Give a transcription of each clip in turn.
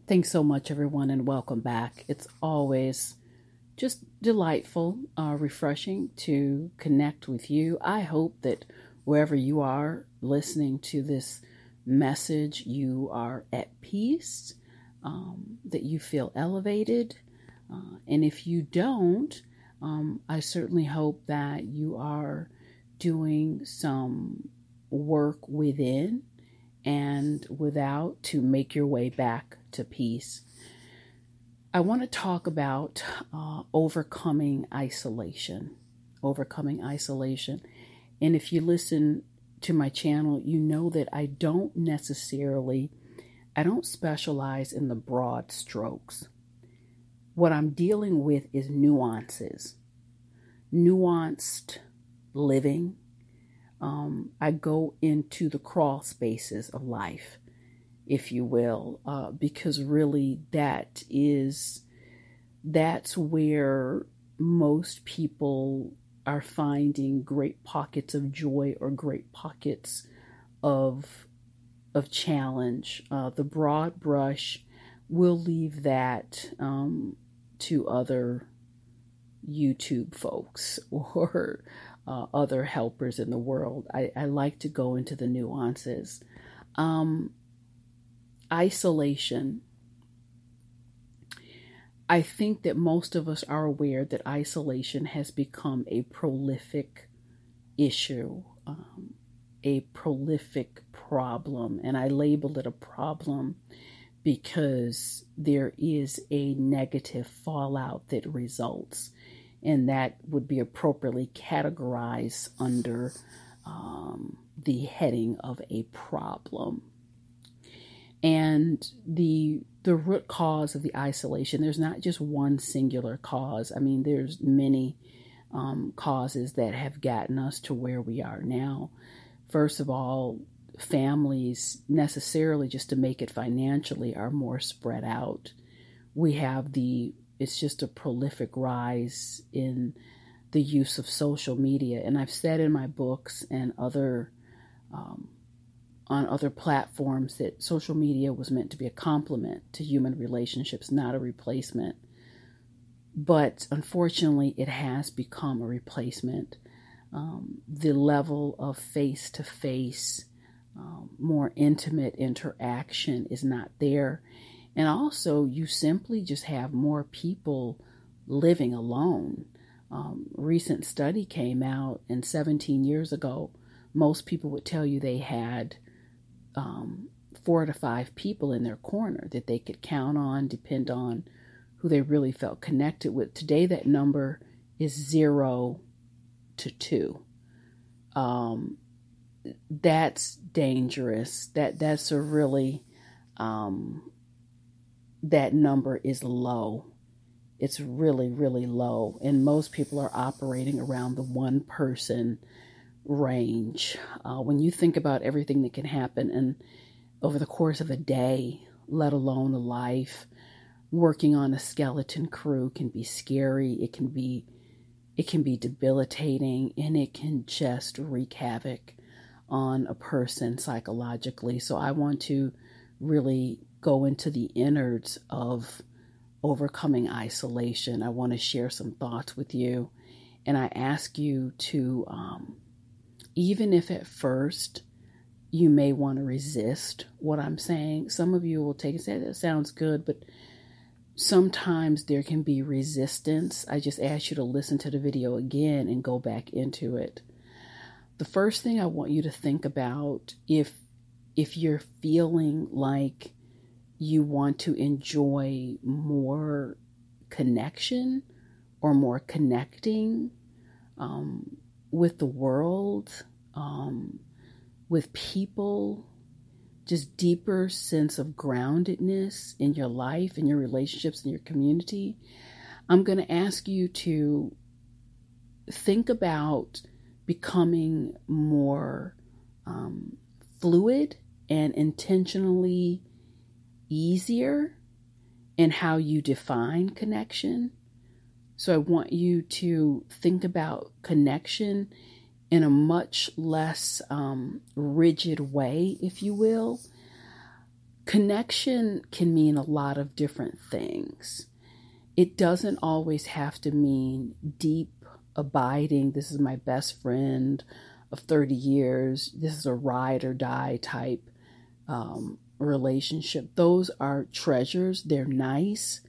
Thanks so much, everyone, and welcome back. It's always just delightful, refreshing to connect with you. I hope that wherever you are listening to this message, you are at peace, that you feel elevated. And if you don't, I certainly hope that you are doing some work within and without to make your way back to peace. I want to talk about overcoming isolation. Overcoming isolation. And if you listen to my channel, you know that I don't specialize in the broad strokes. What I'm dealing with is nuances, nuanced living. I go into the crawl spaces of life, if you will, because really that's where most people are finding great pockets of joy or great pockets of challenge. The broad brush, we'll leave that to other YouTube folks or other helpers in the world. I like to go into the nuances. Isolation. I think that most of us are aware that isolation has become a prolific issue, a prolific problem. And I label it a problem because there is a negative fallout that results. And that would be appropriately categorized under the heading of a problem. And the root cause of the isolation, there's not just one singular cause. I mean, there's many causes that have gotten us to where we are now. First of all, families necessarily, just to make it financially, are more spread out. We have it's just a prolific rise in the use of social media. And I've said in my books and on other platforms that social media was meant to be a complement to human relationships, not a replacement. But unfortunately, it has become a replacement. The level of face-to-face, more intimate interaction is not there. And also, you simply just have more people living alone. Recent study came out, and 17 years ago, most people would tell you they had 4 to 5 people in their corner that they could count on, depend on, who they really felt connected with. Today, that number is 0 to 2. That's dangerous. That's a really, that number is low. It's really, really low. And most people are operating around the one person range. When you think about everything that can happen and over the course of a day, let alone a life, working on a skeleton crew can be scary. It can be debilitating, and it can just wreak havoc on a person psychologically. So I want to really go into the innards of overcoming isolation. I want to share some thoughts with you, and I ask you to, even if at first you may want to resist what I'm saying, some of you will take and say, that sounds good, but sometimes there can be resistance. I just ask you to listen to the video again and go back into it. The first thing I want you to think about, if you're feeling like you want to enjoy more connection or more connecting with the world, with people, just deeper sense of groundedness in your life, in your relationships, in your community, I'm going to ask you to think about becoming more fluid and intentionally easier in how you define connection. So I want you to think about connection in a much less rigid way, if you will. Connection can mean a lot of different things. It doesn't always have to mean deep, abiding, this is my best friend of 30 years, this is a ride or die type relationship. Those are treasures. They're nice,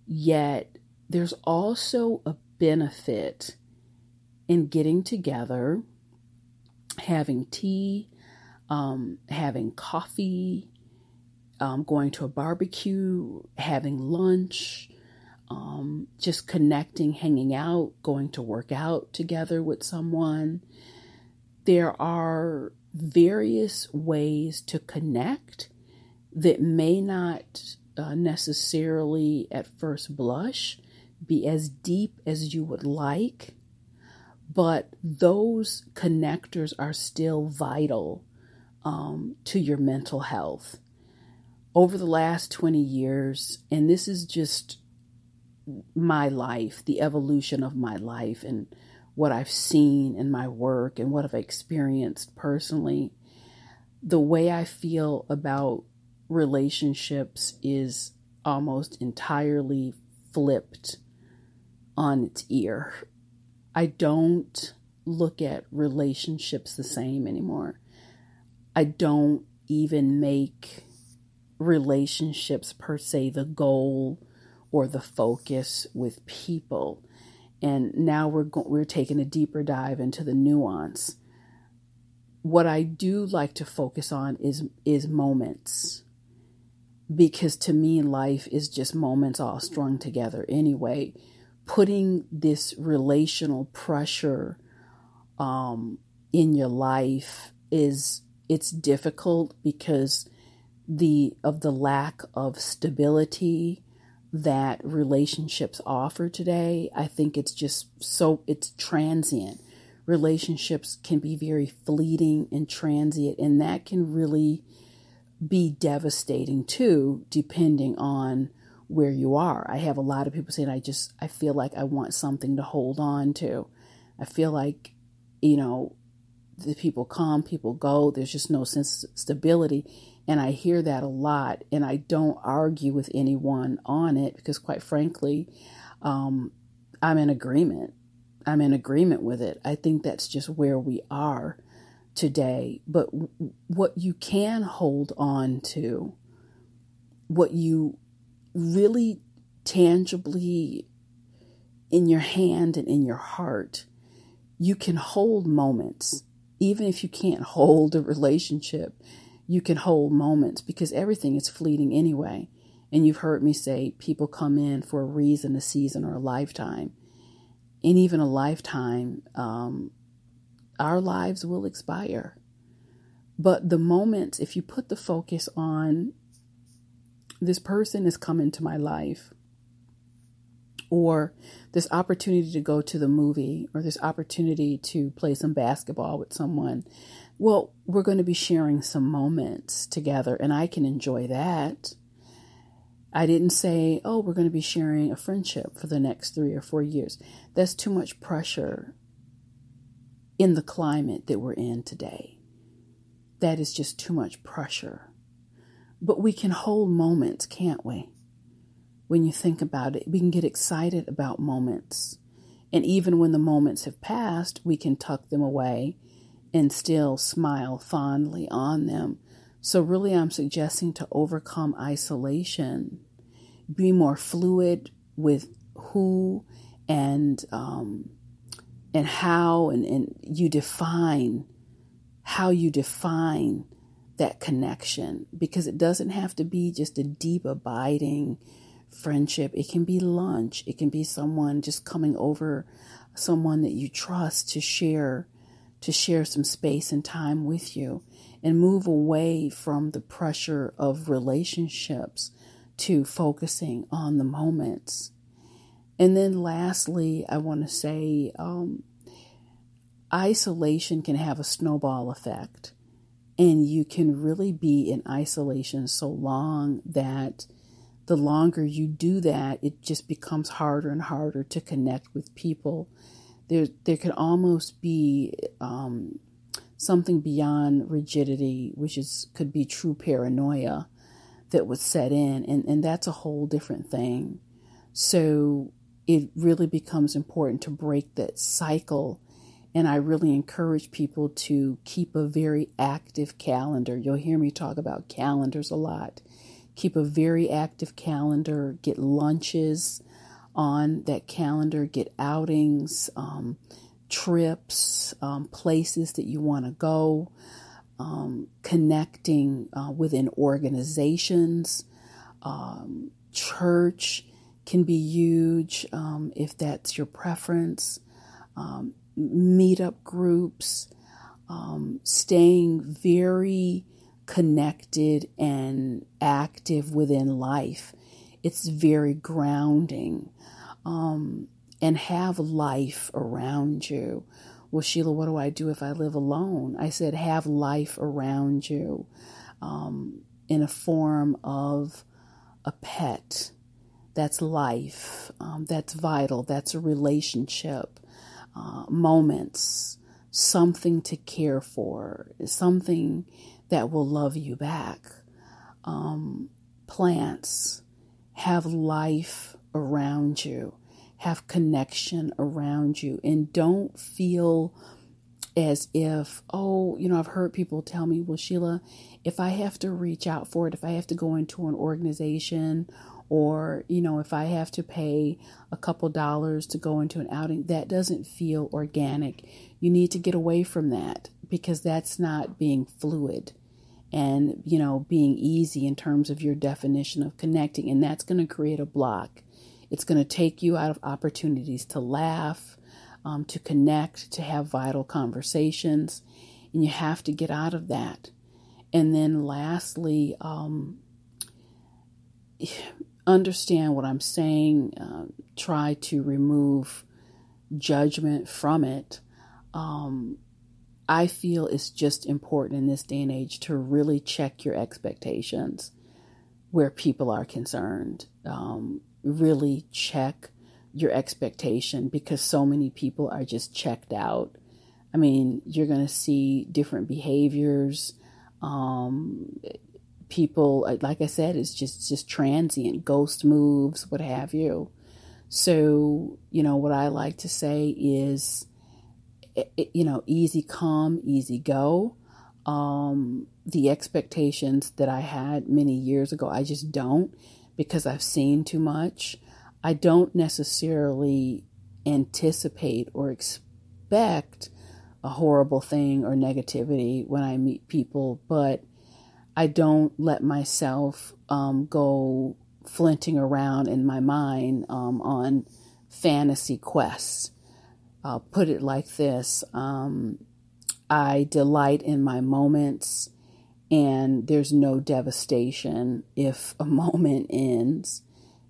yet there's also a benefit in getting together, having tea, having coffee, going to a barbecue, having lunch, just connecting, hanging out, going to work out together with someone. There are various ways to connect that may not necessarily at first blush be as deep as you would like, but those connectors are still vital to your mental health. Over the last 20 years, and this is just my life, the evolution of my life and what I've seen in my work and what I've experienced personally, the way I feel about relationships is almost entirely flipped on its ear. I don't look at relationships the same anymore. I don't even make relationships per se the goal or the focus with people. And now we're taking a deeper dive into the nuance. What I do like to focus on is moments, because to me life is just moments all strung together anyway. Putting this relational pressure in your life it's difficult because of the lack of stability that relationships offer today. I think it's transient. Relationships can be very fleeting and transient, and that can really be devastating too, depending on where you are. I have a lot of people saying, I feel like I want something to hold on to. I feel like, the people come, people go. There's just no sense of stability. And I hear that a lot, and I don't argue with anyone on it because, quite frankly, I'm in agreement. I'm in agreement with it. I think that's just where we are today. But what you can hold on to, what you really tangibly in your hand and in your heart, you can hold moments. Even if you can't hold a relationship, you can hold moments because everything is fleeting anyway. And you've heard me say people come in for a reason, a season, or a lifetime. And even a lifetime, our lives will expire. But the moments, if you put the focus on this person is coming to my life, or this opportunity to go to the movie, or this opportunity to play some basketball with someone, well, we're going to be sharing some moments together, and I can enjoy that. I didn't say, we're going to be sharing a friendship for the next 3 or 4 years. That's too much pressure in the climate that we're in today. That is just too much pressure. But we can hold moments, can't we? When you think about it, we can get excited about moments. And even when the moments have passed, we can tuck them away and still smile fondly on them. So really, I'm suggesting to overcome isolation, be more fluid with who and how, and you define how you define that connection, because it doesn't have to be just a deep, abiding friendship. It can be lunch. It can be someone just coming over, someone that you trust to share some space and time with you, and move away from the pressure of relationships to focusing on the moments. And then lastly, I want to say isolation can have a snowball effect, and you can really be in isolation so long that the longer you do that, it just becomes harder and harder to connect with people. There can almost be something beyond rigidity, which could be true paranoia, that would set in. And that's a whole different thing. So it really becomes important to break that cycle. And I really encourage people to keep a very active calendar. You'll hear me talk about calendars a lot. Keep a very active calendar, get lunches on that calendar, get outings, trips, places that you want to go, connecting within organizations. Church can be huge if that's your preference. Meetup groups, staying very connected and active within life. It's very grounding. And have life around you. Well, Sheila, what do I do if I live alone? I said, have life around you in a form of a pet. That's life. That's vital. That's a relationship. Moments, something to care for, something that will love you back. Plants, have life around you. Have connection around you, and don't feel as if, I've heard people tell me, well, Sheila, if I have to reach out for it, if I have to go into an organization, or, if I have to pay a couple dollars to go into an outing, that doesn't feel organic. You need to get away from that, because that's not being fluid and, being easy in terms of your definition of connecting, and that's going to create a block. It's going to take you out of opportunities to laugh, to connect, to have vital conversations, and you have to get out of that. And then lastly, understand what I'm saying. Try to remove judgment from it. I feel it's just important in this day and age to really check your expectations where people are concerned. Really check your expectation, because so many people are just checked out. I mean, you're going to see different behaviors. People, like I said, it's just transient, ghost moves, what have you. So, what I like to say is, easy come, easy go. The expectations that I had many years ago, I just don't, because I've seen too much. I don't necessarily anticipate or expect a horrible thing or negativity when I meet people, but I don't let myself go flinting around in my mind on fantasy quests. I'll put it like this. I delight in my moments, and there's no devastation if a moment ends.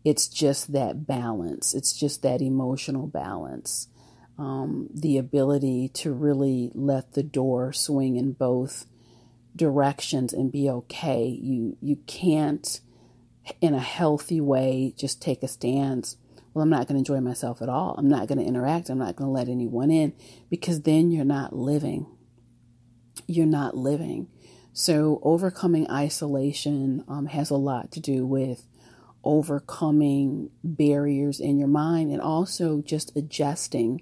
It's just that balance. It's just that emotional balance. The ability to really let the door swing in both directions and be okay. You can't, in a healthy way, just take a stance. Well, I'm not going to enjoy myself at all. I'm not going to interact. I'm not going to let anyone in, because then you're not living. You're not living. So overcoming isolation has a lot to do with overcoming barriers in your mind, and also just adjusting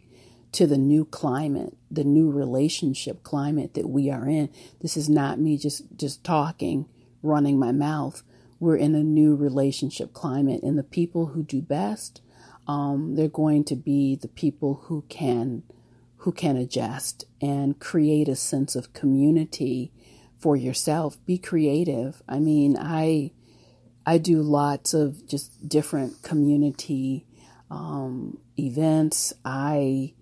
to the new climate, the new relationship climate that we are in. This is not me just talking, running my mouth. We're in a new relationship climate, and the people who do best, they're going to be the people who can adjust and create a sense of community for yourself. Be creative. I mean, I do lots of just different community events. I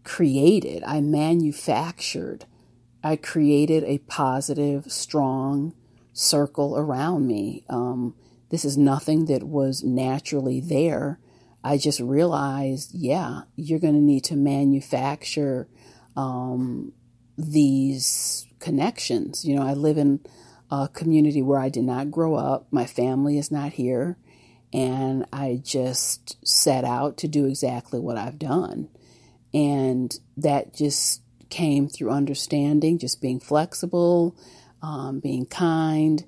created a positive, strong circle around me. This is nothing that was naturally there. I just realized, you're going to need to manufacture these connections. I live in a community where I did not grow up. My family is not here. And I just set out to do exactly what I've done. And that just came through understanding, just being flexible, being kind,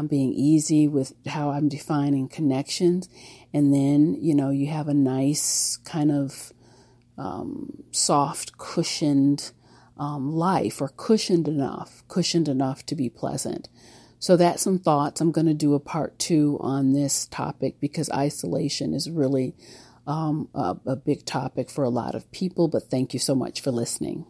being easy with how I'm defining connections. And then, you have a nice kind of soft, cushioned life, or cushioned enough to be pleasant. So that's some thoughts. I'm going to do a part 2 on this topic because isolation is really a big topic for a lot of people. But thank you so much for listening.